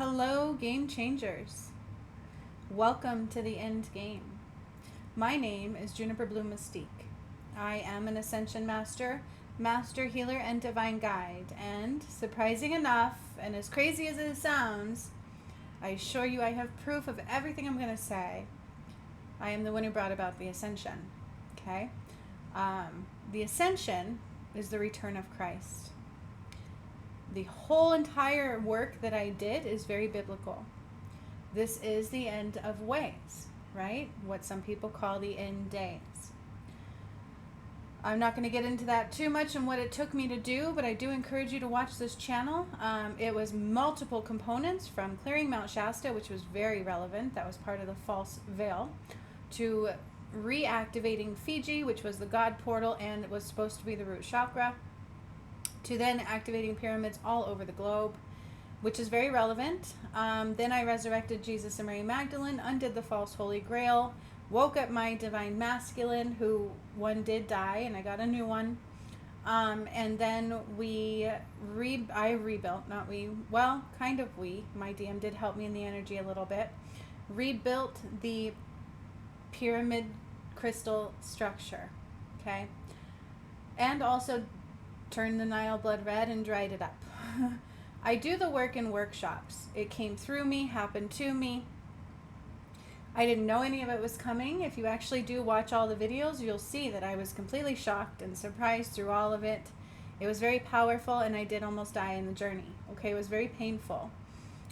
Hello, game changers. Welcome to the end game. My name is Juniper Blue Mystique. I am an ascension master, master healer, and divine guide. And surprising enough, and as crazy as it sounds, I assure you I have proof of everything I'm going to say. I am the one who brought about the ascension. Okay? The ascension is the return of Christ. The whole entire work that I did is very biblical. This is the end of ways, right? What some people call the end days. I'm not going to get into that too much and what it took me to do, but I do encourage you to watch this channel. It was multiple components, from clearing Mount Shasta, which was very relevant. That was part of the false veil, to reactivating Fiji, which was the God portal and it was supposed to be the root chakra, to then activating pyramids all over the globe, which is very relevant. Then I resurrected Jesus and Mary Magdalene, undid the false Holy Grail, woke up my divine masculine, who one did die, and I got a new one. And then I rebuilt, not we, well, kind of we, my DM did help me in the energy a little bit, rebuilt the pyramid crystal structure, okay? And also turned the Nile blood red and dried it up. I do the work in workshops. It came through me, happened to me. I didn't know any of it was coming. If you actually do watch all the videos, you'll see that I was completely shocked and surprised through all of it. It was very powerful, and I did almost die in the journey. Okay, it was very painful.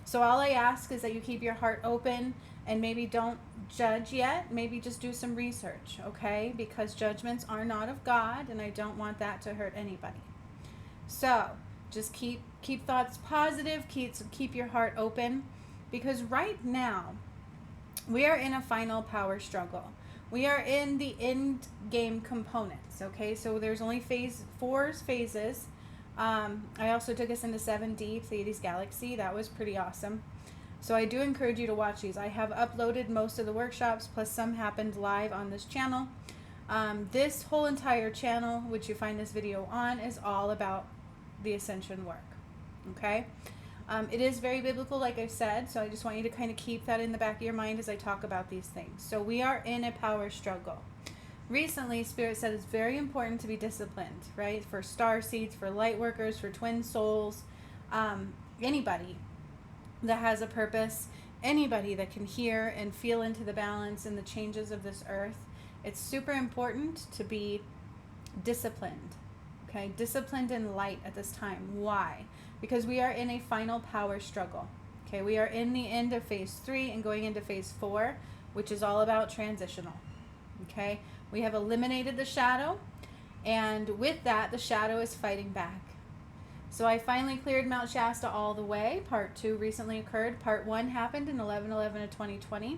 So all I ask is that you keep your heart open and maybe don't judge yet. Maybe just do some research, okay? Because judgments are not of God, and I don't want that to hurt anybody. So just keep thoughts positive, keep your heart open, because right now we are in a final power struggle. We are in the end game components, okay? So there's only four phases. I also took us into 7D, Pleiades Galaxy. That was pretty awesome. So I do encourage you to watch these. I have uploaded most of the workshops, plus some happened live on this channel. This whole entire channel, which you find this video on, is all about the ascension work, okay? It is very biblical, like I've said, so I just want you to kind of keep that in the back of your mind as I talk about these things. So we are in a power struggle. Recently, Spirit said it's very important to be disciplined, right? For star seeds, for light workers, for twin souls, anybody that has a purpose, anybody that can hear and feel into the balance and the changes of this earth. It's super important to be disciplined, okay? Disciplined and light at this time. Why? Because we are in a final power struggle, okay? We are in the end of phase 3 and going into phase 4, which is all about transitional, okay? We have eliminated the shadow, and with that, the shadow is fighting back. So I finally cleared Mount Shasta all the way. Part 2 recently occurred. Part 1 happened in 11/11 of 2020.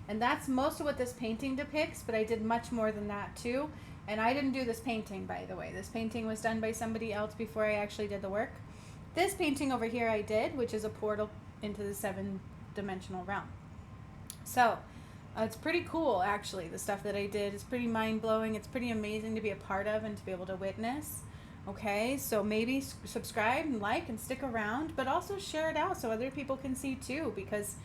And that's most of what this painting depicts, but I did much more than that too. And I didn't do this painting, by the way. This painting was done by somebody else before I actually did the work. This painting over here I did, which is a portal into the 7-dimensional realm. So it's pretty cool, actually. The stuff that I did is pretty mind-blowing. It's pretty amazing to be a part of and to be able to witness. Okay, so maybe subscribe and like and stick around, but also share it out so other people can see too, because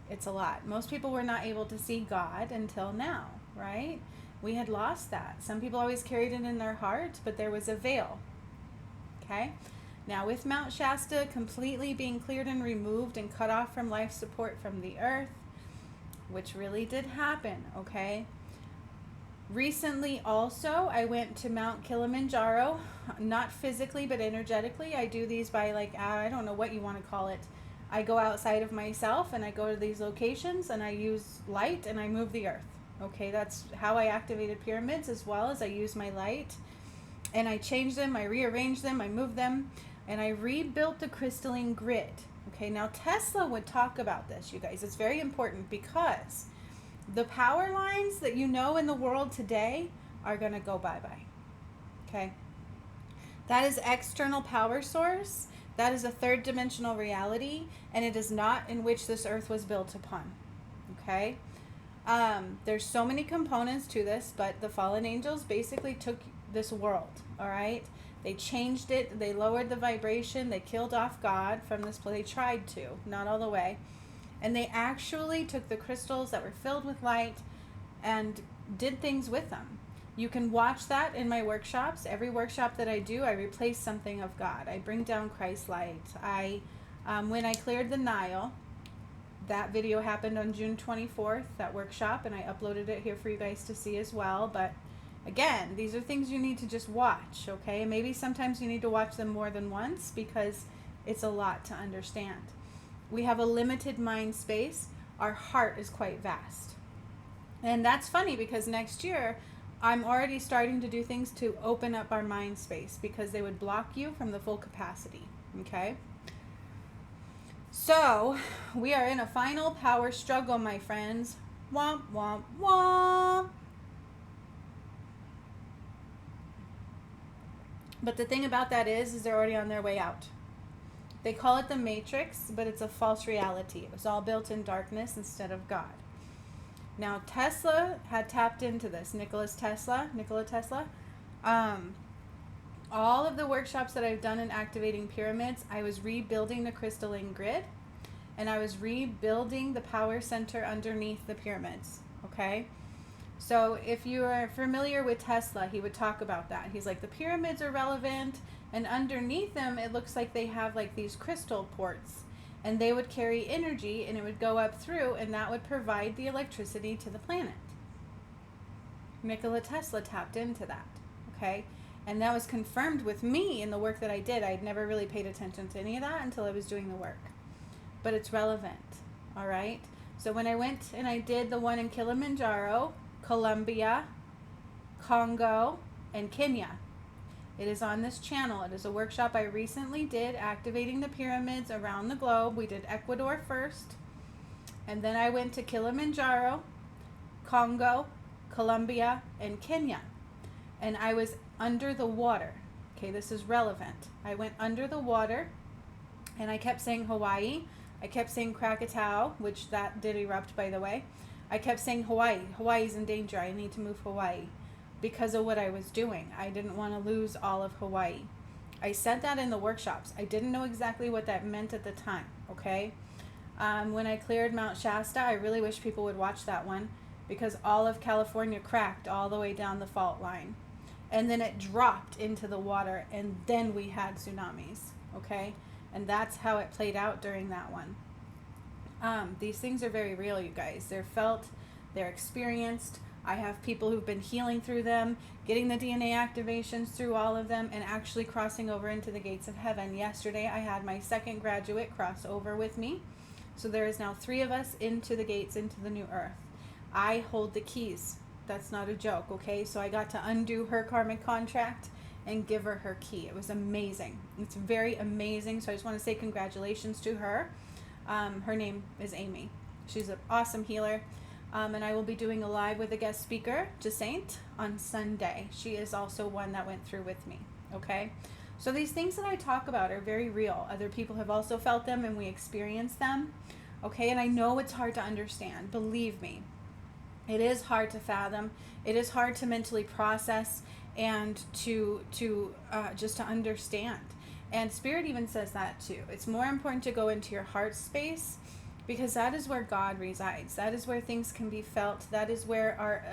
it's a lot. Most people were not able to see God until now, right? We had lost that. Some people always carried it in their heart, but there was a veil. Okay, now with Mount Shasta completely being cleared and removed and cut off from life support from the earth, which really did happen, okay? Recently also, I went to Mount Kilimanjaro, not physically, but energetically. I do these by, like, I don't know what you want to call it. I go outside of myself and I go to these locations and I use light and I move the earth. Okay, that's how I activated pyramids, as well as I use my light and I change them, I rearrange them, I move them, and I rebuilt the crystalline grid. Okay, now Tesla would talk about this, you guys. It's very important, because the power lines that you know in the world today are going to go bye-bye. Okay? That is external power source. That is a 3rd-dimensional reality, and it is not in which this earth was built upon. Okay? There's so many components to this, but the fallen angels basically took this world, all right? They changed it. They lowered the vibration. They killed off God from this place. They tried to, not all the way. And they actually took the crystals that were filled with light and did things with them. You can watch that in my workshops. Every workshop that I do, I replace something of God. I bring down Christ's light. When I cleared the Nile, that video happened on June 24th, that workshop, and I uploaded it here for you guys to see as well. But again, these are things you need to just watch, okay? Maybe sometimes you need to watch them more than once because it's a lot to understand. We have a limited mind space. Our heart is quite vast. And that's funny because next year, I'm already starting to do things to open up our mind space because they would block you from the full capacity, okay? So, we are in a final power struggle, my friends. Womp, womp, womp. But the thing about that is they're already on their way out. They call it the Matrix, but it's a false reality. It was all built in darkness instead of God. Now, Tesla had tapped into this. Nikola Tesla. All of the workshops that I've done in activating pyramids, I was rebuilding the crystalline grid, and I was rebuilding the power center underneath the pyramids, okay? So if you are familiar with Tesla, he would talk about that. He's like, the pyramids are relevant, and underneath them, it looks like they have like these crystal ports, and they would carry energy, and it would go up through, and that would provide the electricity to the planet. Nikola Tesla tapped into that, okay? And that was confirmed with me in the work that I did. I'd never really paid attention to any of that until I was doing the work. But it's relevant, all right? So when I went and I did the one in Kilimanjaro, Colombia, Congo, and Kenya, it is on this channel. It is a workshop I recently did, activating the pyramids around the globe. We did Ecuador first, and then I went to Kilimanjaro, Congo, Colombia, and Kenya. And I was under the water. Okay, this is relevant. I went under the water, and I kept saying Hawaii. I kept saying Krakatau, which that did erupt, by the way. I kept saying Hawaii. Hawaii's in danger. I need to move Hawaii because of what I was doing. I didn't want to lose all of Hawaii. I said that in the workshops. I didn't know exactly what that meant at the time, okay? When I cleared Mount Shasta, I really wish people would watch that one because all of California cracked all the way down the fault line. And then it dropped into the water, and then we had tsunamis, okay? And that's how it played out during that one. These things are very real, you guys. They're felt, they're experienced. I have people who've been healing through them, getting the DNA activations through all of them, and actually crossing over into the gates of heaven. Yesterday, I had my second graduate cross over with me. So there is now 3 of us into the gates, into the new earth. I hold the keys. That's not a joke, okay? So I got to undo her karmic contract and give her her key. It was amazing. It's very amazing. So I just want to say congratulations to her. Her name is Amy. She's an awesome healer. And I will be doing a live with a guest speaker, Jasaint, on Sunday. She is also one that went through with me, okay? So these things that I talk about are very real. Other people have also felt them, and we experience them, okay? And I know it's hard to understand. Believe me. It is hard to fathom. It is hard to mentally process and to just to understand. And Spirit even says that too. It's more important to go into your heart space because that is where God resides. That is where things can be felt. That is where our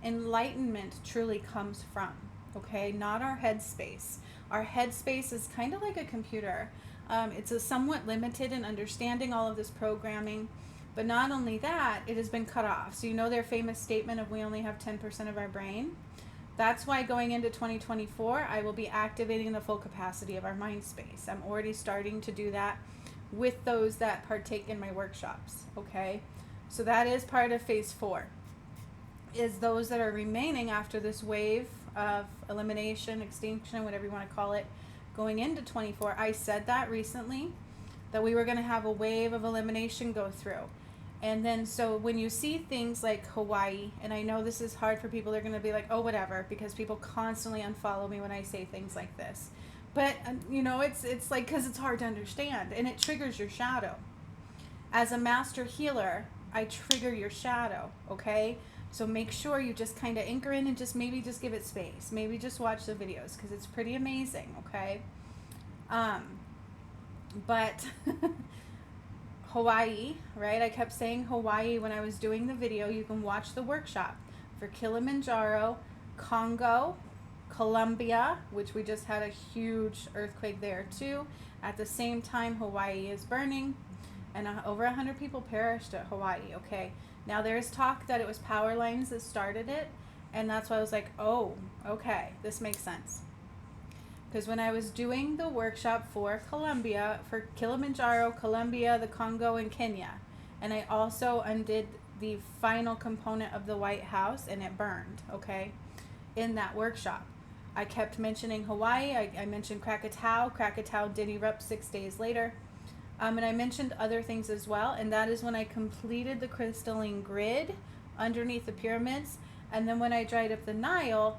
enlightenment truly comes from, okay? Not our head space. Our head space is kind of like a computer. It's a somewhat limited in understanding all of this programming. But not only that, it has been cut off. So you know their famous statement of we only have 10% of our brain? That's why going into 2024, I will be activating the full capacity of our mind space. I'm already starting to do that with those that partake in my workshops, okay? So that is part of phase 4, is those that are remaining after this wave of elimination, extinction, whatever you want to call it, going into 24. I said that recently, that we were going to have a wave of elimination go through. And then, so when you see things like Hawaii, and I know this is hard for people, they're going to be like, oh, whatever, because people constantly unfollow me when I say things like this. But, you know, it's like, because it's hard to understand, and it triggers your shadow. As a master healer, I trigger your shadow, okay? So make sure you just kind of anchor in and just maybe just give it space. Maybe just watch the videos because it's pretty amazing, okay? But Hawaii, right? I kept saying Hawaii when I was doing the video. You can watch the workshop for Kilimanjaro, Congo, Colombia, which we just had a huge earthquake there too. At the same time, Hawaii is burning, and over 100 people perished at Hawaii, okay? Now there's talk that it was power lines that started it, and that's why I was like, oh, okay, this makes sense. Because when I was doing the workshop for Colombia, for Kilimanjaro, Colombia, the Congo, and Kenya, and I also undid the final component of the White House, and it burned, okay, in that workshop. I kept mentioning Hawaii. I mentioned Krakatoa. Krakatoa did erupt 6 days later. And I mentioned other things as well, and that is when I completed the crystalline grid underneath the pyramids. And then when I dried up the Nile,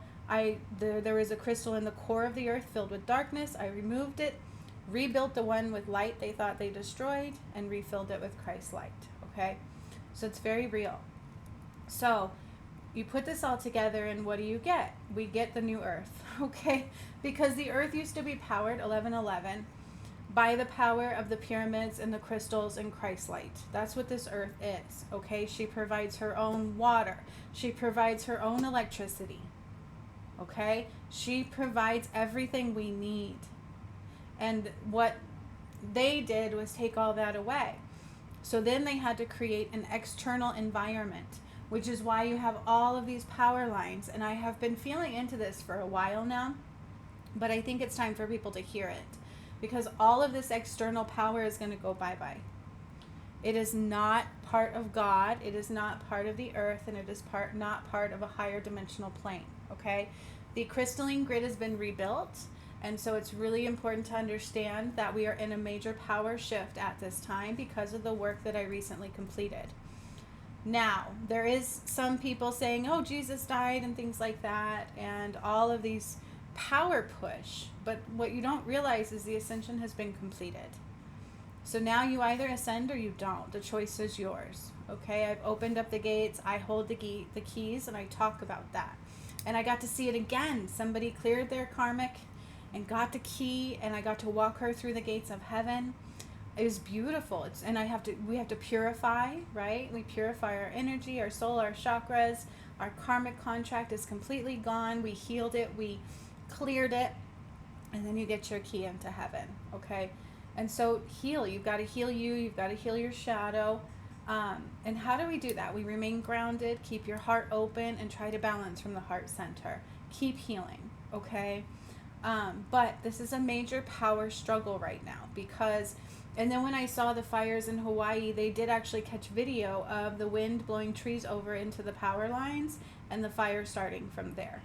there was a crystal in the core of the earth filled with darkness. I removed it, rebuilt the one with light they thought they destroyed, and refilled it with Christ's light, okay? So it's very real. So you put this all together, and what do you get? We get the new earth, okay? Because the earth used to be powered, 1111, by the power of the pyramids and the crystals and Christ light. That's what this earth is, okay? She provides her own water. She provides her own electricity, okay? She provides everything we need. And what they did was take all that away. So then they had to create an external environment, which is why you have all of these power lines. And I have been feeling into this for a while now, but I think it's time for people to hear it. Because all of this external power is going to go bye-bye. It is not part of God. It is not part of the earth, and it is not part of a higher dimensional plane, okay? The crystalline grid has been rebuilt, and so it's really important to understand that we are in a major power shift at this time because of the work that I recently completed. Now, there is some people saying, oh, Jesus died and things like that, and all of these power push, but what you don't realize is the ascension has been completed. So now you either ascend or you don't. The choice is yours, okay? I've opened up the gates, I hold the keys, and I talk about that. And I got to see it again. Somebody cleared their karmic and got the key, and I got to walk her through the gates of heaven. It was beautiful. We have to purify, right? We purify our energy, our soul, our chakras. Our karmic contract is completely gone. We healed it, we cleared it, and then you get your key into heaven, okay? And so heal. You've got to heal you. You've got to heal your shadow. And how do we do that? We remain grounded, keep your heart open, and try to balance from the heart center. Keep healing, okay? But this is a major power struggle right now because, and then when I saw the fires in Hawaii, they did actually catch video of the wind blowing trees over into the power lines and the fire starting from there.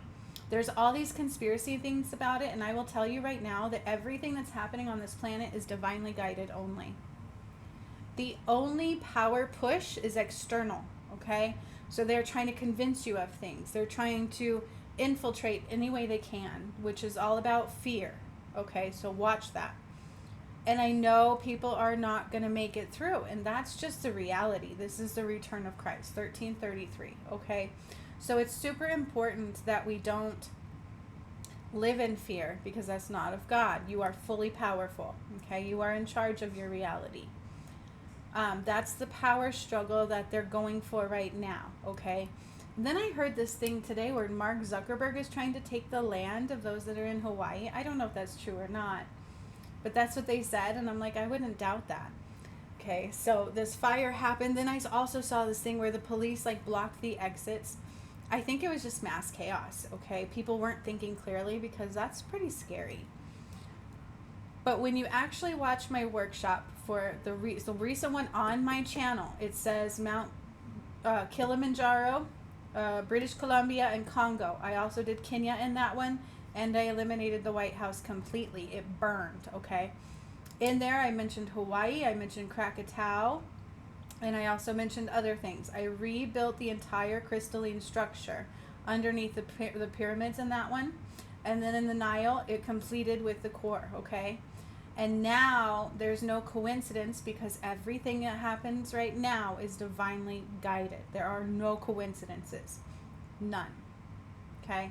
There's all these conspiracy things about it, and I will tell you right now that everything that's happening on this planet is divinely guided only. The only power push is external, okay? So they're trying to convince you of things. They're trying to infiltrate any way they can, which is all about fear, okay? So watch that. And I know people are not going to make it through, and that's just the reality. This is the return of Christ, 1333, okay? So it's super important that we don't live in fear because that's not of God. You are fully powerful, okay? You are in charge of your reality. That's the power struggle that they're going for right now, okay? And then I heard this thing today where Mark Zuckerberg is trying to take the land of those that are in Hawaii. I don't know if that's true or not, but that's what they said, and I'm like, I wouldn't doubt that. Okay, so this fire happened. Then I also saw this thing where the police like blocked the exits. I think it was just mass chaos, okay? People weren't thinking clearly because that's pretty scary. But when you actually watch my workshop for the recent one on my channel, it says Mount Kilimanjaro, British Columbia, and Congo. I also did Kenya in that one, and I eliminated the White House completely. It burned, okay? In there, I mentioned Hawaii, I mentioned Krakatoa, and I also mentioned other things. I rebuilt the entire crystalline structure underneath the pyramids in that one. And then in the Nile, it completed with the core, okay? And now there's no coincidence, because everything that happens right now is divinely guided. There are no coincidences. None. Okay?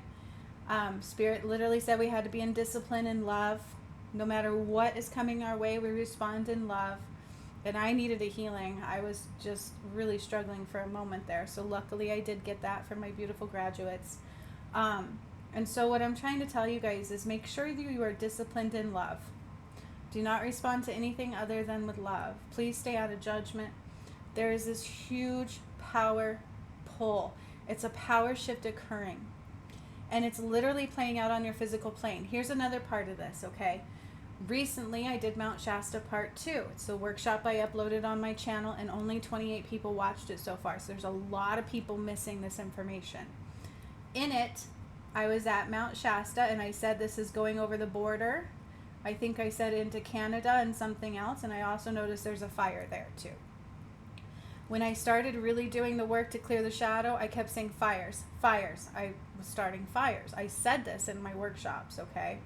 Spirit literally said we had to be in discipline and love. No matter what is coming our way, we respond in love. And I needed a healing. I was just really struggling for a moment there. So luckily I did get that from my beautiful graduates. And so what I'm trying to tell you guys is make sure that you are disciplined in love. Do not respond to anything other than with love. Please stay out of judgment. There is this huge power pull. It's a power shift occurring. And it's literally playing out on your physical plane. Here's another part of this, okay? Recently, I did Mt Shasta Part 2. It's the workshop I uploaded on my channel, and only 28 people watched it so far. So there's a lot of people missing this information. In it, I was at Mt Shasta, and I said this is going over the border. I think I said into Canada and something else, and I also noticed there's a fire there too. When I started really doing the work to clear the shadow, I kept saying fires, fires. I was starting fires. I said this in my workshops, okay?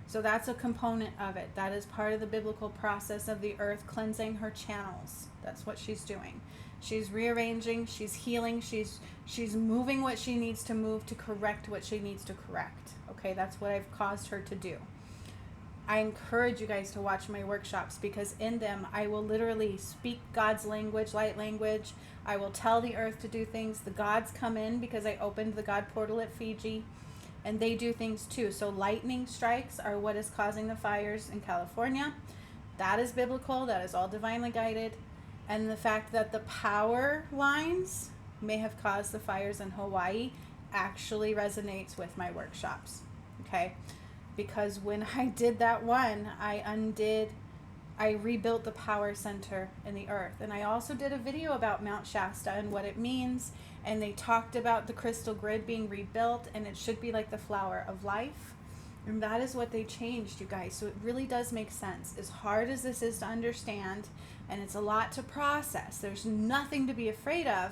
So that's a component of it. That is part of the biblical process of the earth cleansing her channels. That's what she's doing. She's rearranging, she's healing, she's moving what she needs to move to correct what she needs to correct. Okay, that's what I've caused her to do. I encourage you guys to watch my workshops, because in them I will literally speak God's language, light language. I will tell the earth to do things. The gods come in, because I opened the God portal at Fiji, and they do things too. So lightning strikes are what is causing the fires in California. That is biblical. That is all divinely guided. And the fact that the power lines may have caused the fires in Hawaii actually resonates with my workshops. Okay? Because when I did that one, I rebuilt the power center in the earth. And I also did a video about Mount Shasta and what it means. And they talked about the crystal grid being rebuilt, and it should be like the flower of life. And that is what they changed, you guys. So it really does make sense. As hard as this is to understand, and it's a lot to process, there's nothing to be afraid of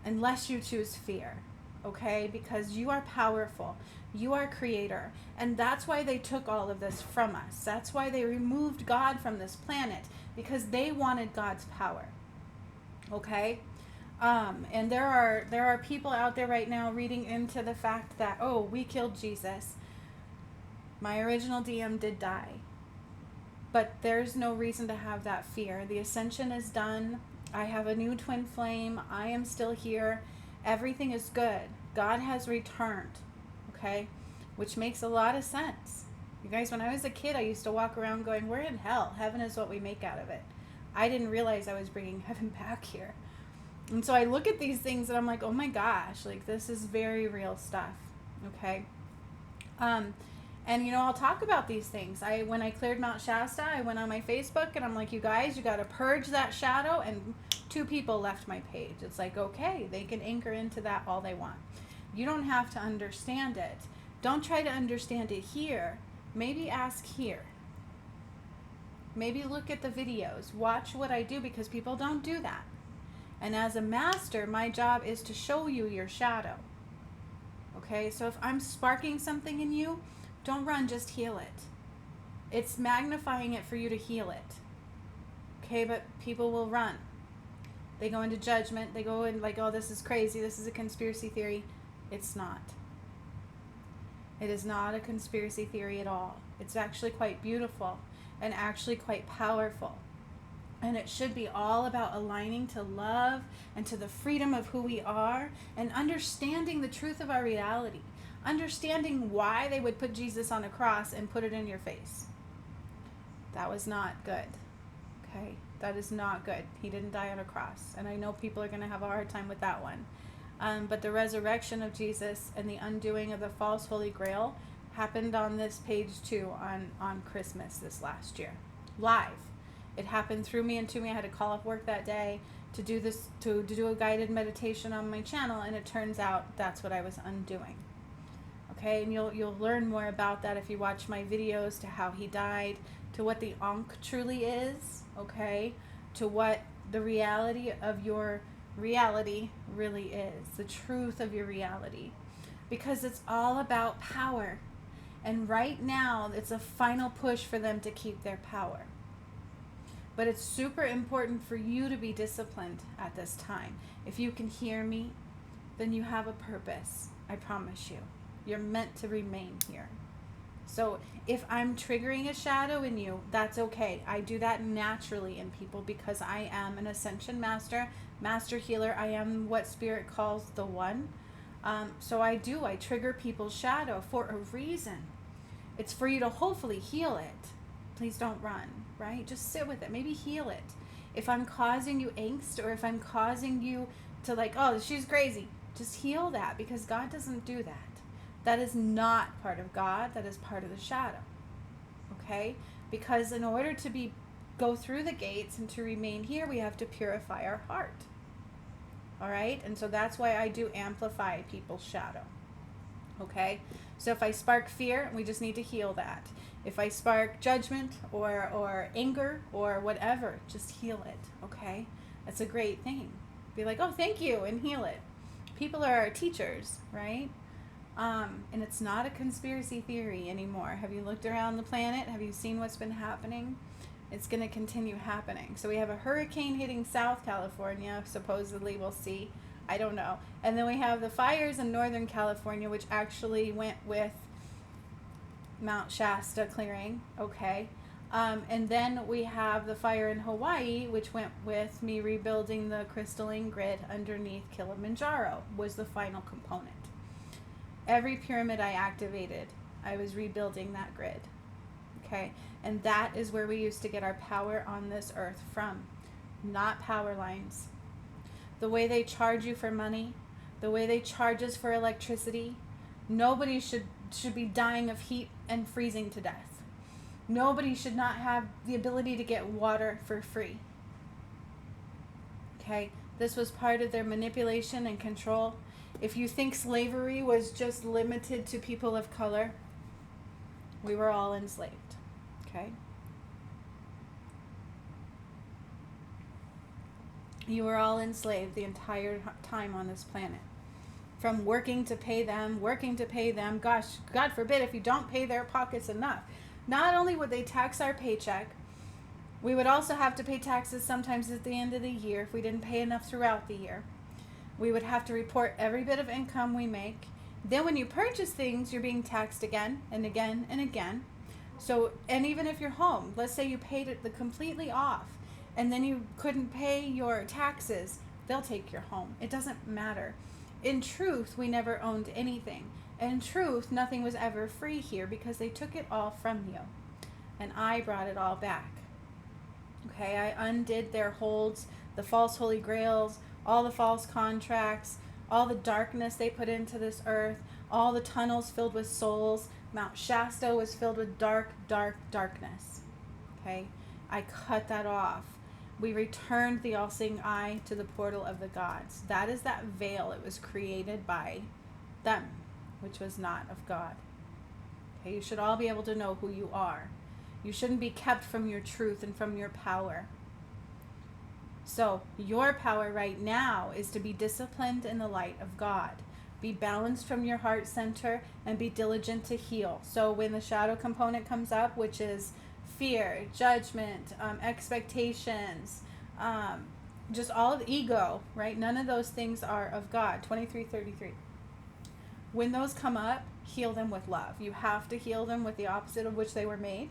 unless you choose fear. Okay? Because you are powerful. You are creator. And that's why they took all of this from us. That's why they removed God from this planet, because they wanted God's power. Okay? And there are people out there right now reading into the fact that, oh, we killed Jesus. My original DM did die. But there's no reason to have that fear. The ascension is done. I have a new twin flame. I am still here. Everything is good. God has returned. Okay? Which makes a lot of sense. You guys, when I was a kid, I used to walk around going, we're in hell. Heaven is what we make out of it. I didn't realize I was bringing heaven back here. And so I look at these things and I'm like, oh my gosh, like this is very real stuff. Okay? And you know, I'll talk about these things. When I cleared Mount Shasta, I went on my Facebook and I'm like, you guys, you got to purge that shadow. And 2 people left my page. It's like, okay, they can anchor into that all they want. You don't have to understand it. Don't try to understand it here. Maybe ask here. Maybe look at the videos. Watch what I do, because people don't do that. And as a master, my job is to show you your shadow. Okay, so if I'm sparking something in you, don't run, just heal it. It's magnifying it for you to heal it. Okay, but people will run. They go into judgment. They go in like, oh, this is crazy. This is a conspiracy theory. It's not. It is not a conspiracy theory at all. It's actually quite beautiful and actually quite powerful. And it should be all about aligning to love and to the freedom of who we are, and understanding the truth of our reality. Understanding why they would put Jesus on a cross and put it in your face. That was not good. Okay? That is not good. He didn't die on a cross. And I know people are going to have a hard time with that one. But the resurrection of Jesus and the undoing of the false Holy Grail happened on this page too on Christmas this last year. Live. It happened through me and to me. I had to call off work that day to do this, to do a guided meditation on my channel, and it turns out that's what I was undoing. Okay, and you'll learn more about that if you watch my videos, to how he died, to what the Ankh truly is, okay, to what the reality of your reality really is, the truth of your reality, because it's all about power. And right now, it's a final push for them to keep their power. But it's super important for you to be disciplined at this time. If you can hear me, then you have a purpose. I promise you. You're meant to remain here. So if I'm triggering a shadow in you, that's okay. I do that naturally in people because I am an ascension master, master healer. I am what Spirit calls the one. So I trigger people's shadow for a reason. It's for you to hopefully heal it. Please don't run, right? Just sit with it. Maybe heal it. If I'm causing you angst, or if I'm causing you to like, oh, she's crazy, just heal that, because God doesn't do that. That is not part of God. That is part of the shadow. Okay? Because in order to go through the gates and to remain here, we have to purify our heart. All right? And so that's why I do amplify people's shadow. Okay? So if I spark fear, we just need to heal that. If I spark judgment or anger or whatever, just heal it. Okay? That's a great thing. Be like, oh, thank you, and heal it. People are our teachers, right? And it's not a conspiracy theory anymore. Have you looked around the planet? Have you seen what's been happening? It's going to continue happening. So we have a hurricane hitting South California, supposedly. We'll see. I don't know. And then we have the fires in Northern California, which actually went with Mt Shasta clearing. Okay. And then we have the fire in Hawaii, which went with me rebuilding the crystalline grid underneath Kilimanjaro, was the final component. Every pyramid I activated, I was rebuilding that grid. Okay? And that is where we used to get our power on this earth from, not power lines. The way they charge you for money, the way they charge us for electricity, nobody should be dying of heat and freezing to death. Nobody should not have the ability to get water for free. Okay? This was part of their manipulation and control. If you think slavery was just limited to people of color, we were all enslaved. Okay? You were all enslaved the entire time on this planet. From working to pay them. Gosh, God forbid if you don't pay their pockets enough. Not only would they tax our paycheck, we would also have to pay taxes sometimes at the end of the year if we didn't pay enough throughout the year. We would have to report every bit of income we make. Then when you purchase things, you're being taxed again and again and again. So, and even if you're home, let's say you paid it completely off, and then you couldn't pay your taxes, they'll take your home. It doesn't matter. In truth, we never owned anything. In truth, nothing was ever free here because they took it all from you. And I brought it all back. Okay, I undid their holds, the false holy grails, all the false contracts, all the darkness they put into this earth, all the tunnels filled with souls. Mount Shasta was filled with dark, dark, darkness. Okay, I cut that off. We returned the all-seeing eye to the portal of the gods. That is that veil. It was created by them, which was not of God. Okay, you should all be able to know who you are. You shouldn't be kept from your truth and from your power. So your power right now is to be disciplined in the light of God. Be balanced from your heart center and be diligent to heal. So when the shadow component comes up, which is fear, judgment, expectations, just all of the ego, right? None of those things are of God. 23:33. When those come up, heal them with love. You have to heal them with the opposite of which they were made.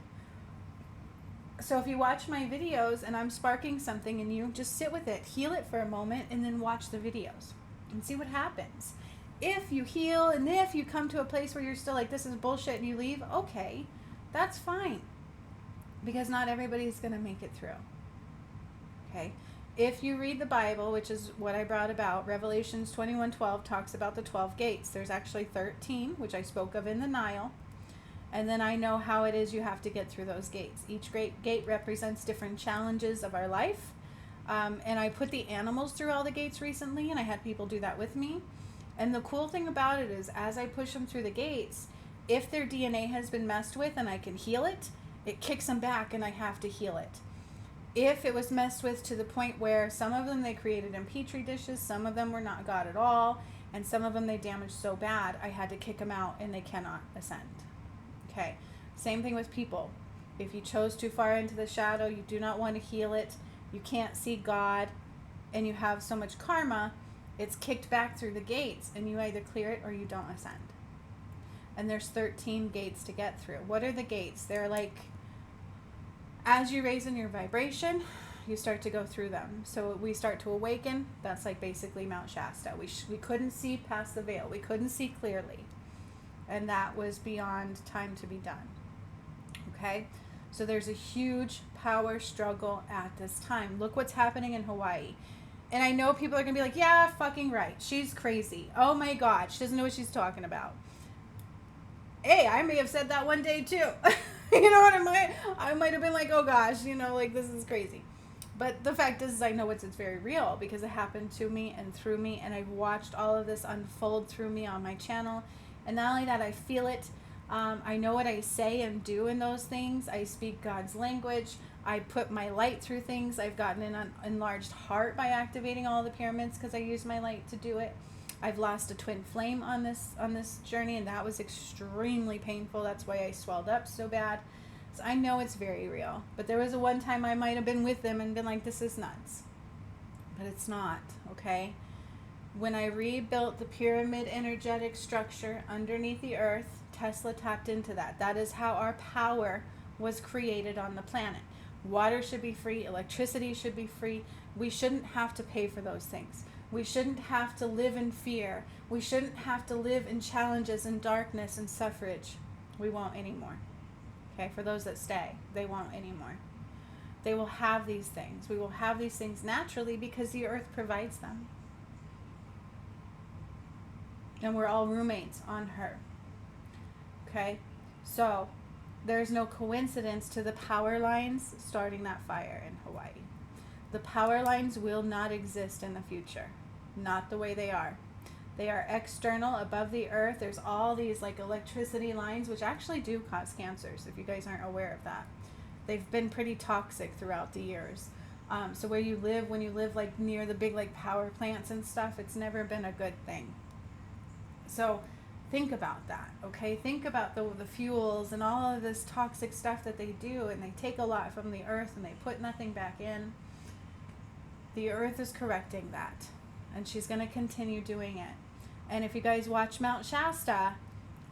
So if you watch my videos and I'm sparking something in you, just sit with it, heal it for a moment, and then watch the videos and see what happens. If you heal and if you come to a place where you're still like, this is bullshit, and you leave, okay, that's fine. Because not everybody's going to make it through. Okay? If you read the Bible, which is what I brought about, Revelations 21:12 talks about the 12 gates. There's actually 13, which I spoke of in the Nile. And then I know how it is you have to get through those gates. Each great gate represents different challenges of our life. And I put the animals through all the gates recently, and I had people do that with me. And the cool thing about it is, as I push them through the gates, if their DNA has been messed with and I can heal it, it kicks them back and I have to heal it. If it was messed with to the point where some of them they created in petri dishes, some of them were not God at all, and some of them they damaged so bad, I had to kick them out and they cannot ascend. Okay. Same thing with people. If you chose too far into the shadow, you do not want to heal it, you can't see God, and you have so much karma, it's kicked back through the gates, and you either clear it or you don't ascend. And there's 13 gates to get through. What are the gates? They're like, as you raise in your vibration, you start to go through them. So we start to awaken. That's like basically Mount Shasta. We couldn't see past the veil. We couldn't see clearly. And that was beyond time to be done. Okay? So there's a huge power struggle at this time. Look what's happening in Hawaii. And I know people are going to be like, yeah, fucking right. She's crazy. Oh my God. She doesn't know what she's talking about. Hey, I may have said that one day too. You know what I might have been like, oh gosh, you know, like this is crazy. But the fact is I know it's very real because it happened to me and through me, and I've watched all of this unfold through me on my channel. And not only that, I feel it. I know what I say and do in those things. I speak God's language. I put my light through things. I've gotten an enlarged heart by activating all the pyramids because I use my light to do it. I've lost a twin flame on this journey, and that was extremely painful. That's why I swelled up so bad. So I know it's very real. But there was a one time I might have been with them and been like, this is nuts. But it's not, okay? When I rebuilt the pyramid energetic structure underneath the earth, Tesla tapped into that. That is how our power was created on the planet. Water should be free. Electricity should be free. We shouldn't have to pay for those things. We shouldn't have to live in fear. We shouldn't have to live in challenges and darkness and suffrage. We won't anymore. Okay, for those that stay, they won't anymore. They will have these things. We will have these things naturally because the earth provides them. And we're all roommates on her. Okay, so there's no coincidence to the power lines starting that fire in Hawaii. The power lines will not exist in the future. Not the way they are. They are external, above the earth. There's all these like electricity lines, which actually do cause cancers, if you guys aren't aware of that. They've been pretty toxic throughout the years. So where you live, when you live like near the big like power plants and stuff, it's never been a good thing. So think about that, okay? Think about the fuels and all of this toxic stuff that they do, and they take a lot from the earth and they put nothing back in. The earth is correcting that, and she's going to continue doing it. And if you guys watch Mount Shasta,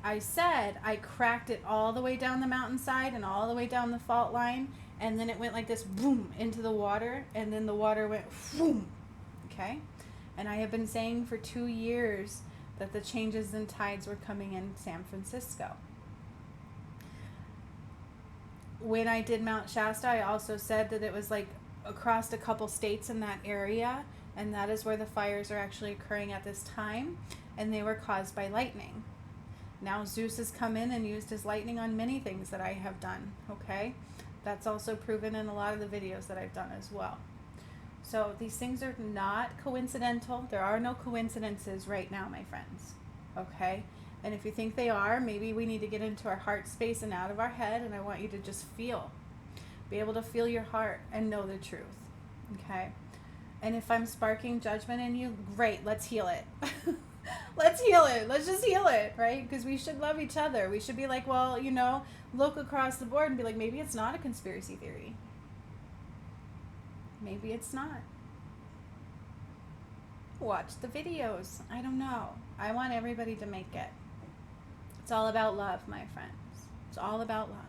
I said I cracked it all the way down the mountainside and all the way down the fault line, and then it went like this, boom, into the water, and then the water went, boom, okay? And I have been saying for 2 years that the changes in tides were coming in San Francisco. When I did Mount Shasta, I also said that it was like across a couple states in that area, and that is where the fires are actually occurring at this time, and they were caused by lightning. Now Zeus has come in and used his lightning on many things that I have done, okay? That's also proven in a lot of the videos that I've done as well. So these things are not coincidental. There are no coincidences right now, my friends, okay? And if you think they are, maybe we need to get into our heart space and out of our head, and I want you to just feel. Be able to feel your heart and know the truth, okay? And if I'm sparking judgment in you, great, let's heal it. Let's heal it. Let's just heal it, right? Because we should love each other. We should be like, well, you know, look across the board and be like, maybe it's not a conspiracy theory. Maybe it's not. Watch the videos. I don't know. I want everybody to make it. It's all about love, my friends. It's all about love.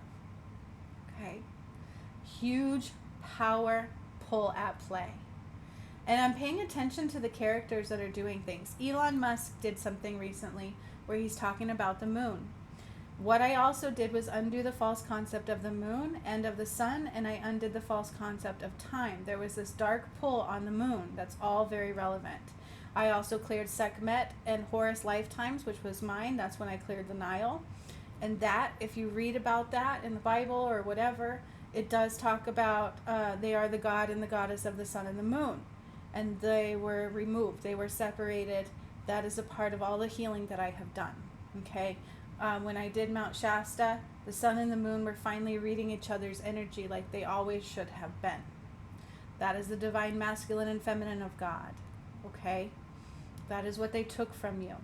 Okay? Huge power pull at play. And I'm paying attention to the characters that are doing things. Elon Musk did something recently where he's talking about the moon. What I also did was undo the false concept of the moon and of the sun, and I undid the false concept of time. There was this dark pull on the moon. That's all very relevant. I also cleared Sekhmet and Horus lifetimes, which was mine. That's when I cleared the Nile. And that, if you read about that in the Bible or whatever, it does talk about they are the god and the goddess of the sun and the moon. And they were removed. They were separated. That is a part of all the healing that I have done. Okay? When I did Mount Shasta, the sun and the moon were finally reading each other's energy like they always should have been. That is the divine masculine and feminine of God. Okay? That is what they took from you.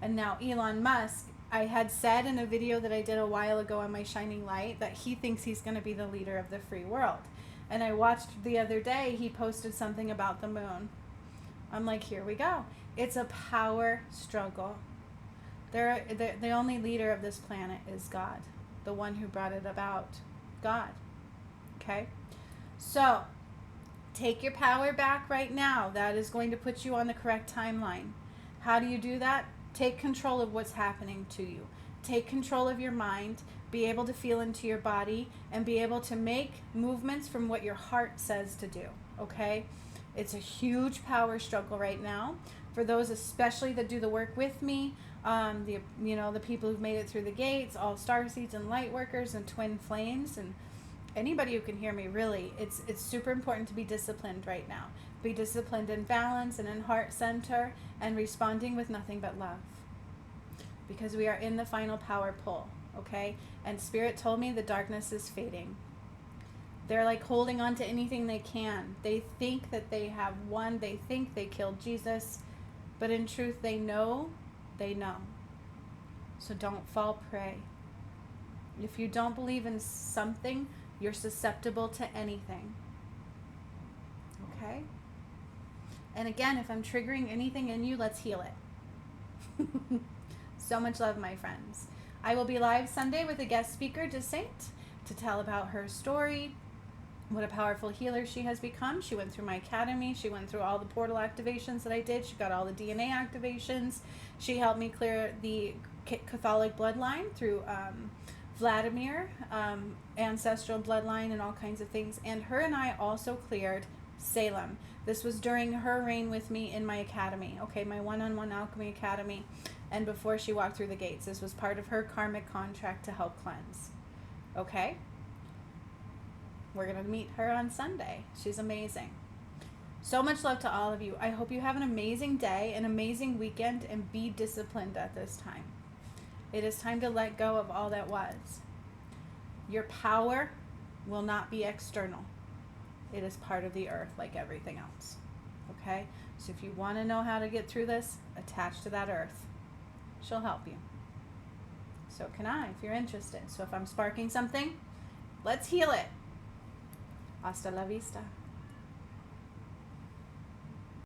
And now Elon Musk I had said in a video that I did a while ago on my Shining Light that he thinks he's going to be the leader of the free world. And I watched the other day, he posted something about the moon. I'm like, here we go. It's a power struggle. The only leader of this planet is God, the one who brought it about, God. Okay? So, take your power back right now. That is going to put you on the correct timeline. How do you do that? Take control of what's happening to you. Take control of your mind. Be able to feel into your body and be able to make movements from what your heart says to do. Okay? It's a huge power struggle right now. For those especially that do the work with me, the people who've made it through the gates, all starseeds and light workers and twin flames, and anybody who can hear me, really, it's super important to be disciplined right now. Be disciplined in balance and in heart center and responding with nothing but love. Because we are in the final power pull, okay? And Spirit told me the darkness is fading. They're like holding on to anything they can. They think that they have won. They think they killed Jesus. But in truth, they know. So don't fall prey. If you don't believe in something, you're susceptible to anything. Okay? And again, if I'm triggering anything in you, let's heal it. So much love, my friends. I will be live Sunday with a guest speaker, Descent, to tell about her story, what a powerful healer she has become. She went through my academy. She went through all the portal activations that I did. She got all the DNA activations. She helped me clear the Catholic bloodline through Vladimir, ancestral bloodline and all kinds of things. And her and I also cleared Salem. This was during her reign with me in my academy, okay, my one-on-one alchemy academy. And before she walked through the gates, this was part of her karmic contract to help cleanse. Okay? We're going to meet her on Sunday. She's amazing. So much love to all of you. I hope you have an amazing day, an amazing weekend, and be disciplined at this time. It is time to let go of all that was. Your power will not be external. It is part of the earth like everything else. Okay? So if you want to know how to get through this, attach to that earth. She'll help you. So can I, if you're interested. So if I'm sparking something, let's heal it. Hasta la vista.